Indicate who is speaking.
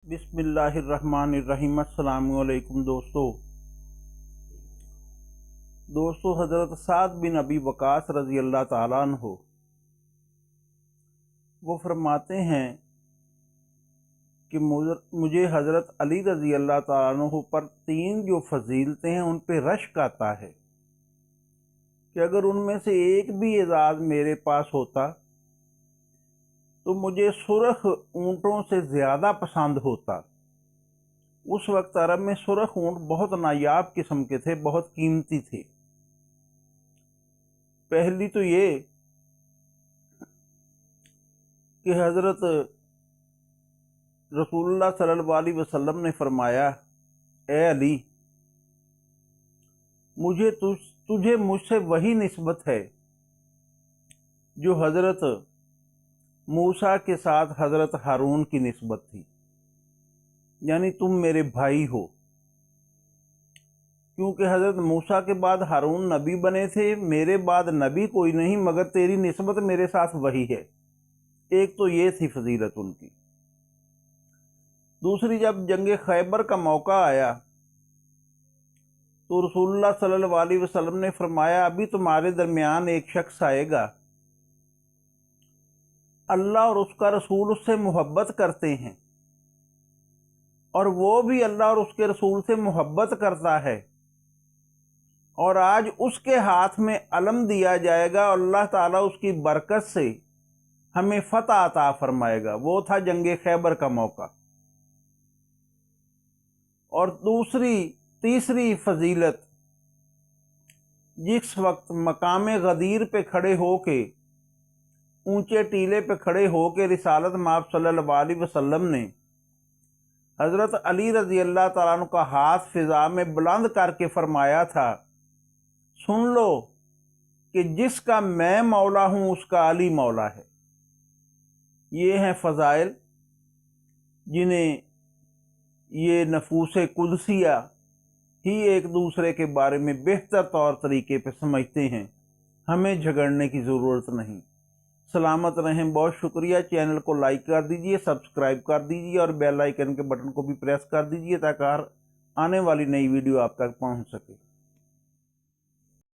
Speaker 1: बिस्मिल्लाहिर्रहमानिर्रहीम। अस्सलामु अलैकुम दोस्तों, हज़रत साद बिन अबी वक़ास रज़ी अल्लाह ताला अन्हु वो फरमाते हैं कि मुझे हज़रत अली रज़ी अल्लाह ताला अन्हु पर तीन जो फजीलतें हैं उन पे रश्क आता है कि अगर उनमें से एक भी एजाज़ मेरे पास होता तो मुझे सुरख ऊँटों से ज़्यादा पसंद होता। उस वक्त अरब में सुरख ऊँट बहुत नायाब किस्म के थे, बहुत कीमती थे। पहली तो ये कि हज़रत रसूलुल्लाह सल्लल्लाहु अलैहि वसल्लम ने फरमाया, ए अली, तुझे मुझसे वही निस्बत है जो हज़रत मूसा के साथ हज़रत हारून की निस्बत थी, यानी तुम मेरे भाई हो। क्योंकि हज़रत मूसा के बाद हारून नबी बने थे, मेरे बाद नबी कोई नहीं, मगर तेरी निस्बत मेरे साथ वही है। एक तो ये थी फजीलत उनकी। दूसरी, जब जंग खैबर का मौका आया तो रसूलुल्लाह सल्लल्लाहु अलैहि वसल्लम ने फरमाया, अभी तुम्हारे दरमियान एक शख्स आएगा, अल्लाह और उसका रसूल उससे मोहब्बत करते हैं और वो भी अल्लाह और उसके रसूल से मोहब्बत करता है, और आज उसके हाथ में अलम दिया जाएगा और अल्लाह ताला उसकी बरकत से हमें फतह अता फरमाएगा। वो था जंग खैबर का मौका। और तीसरी फजीलत, जिस वक्त मकाम गदीर पे खड़े होके, ऊंचे टीले पे खड़े होके रिसालत माब सल्लल्लाहु अलैहि वसल्लम ने हज़रत अली रज़ी अल्लाह ताला अन्हु का हाथ फिजा में बुलंद करके फरमाया था, सुन लो कि जिसका मैं मौला हूं उसका अली मौला है। ये हैं फ़ज़ाइल जिन्हें ये नफूस कुदसिया ही एक दूसरे के बारे में बेहतर तौर तरीके पे समझते हैं। हमें झगड़ने की ज़रूरत नहीं। सलामत रहें। बहुत शुक्रिया। चैनल को लाइक कर दीजिए, सब्सक्राइब कर दीजिए और बेल आइकन के बटन को भी प्रेस कर दीजिए ताकि आने वाली नई वीडियो आप तक पहुंच सके।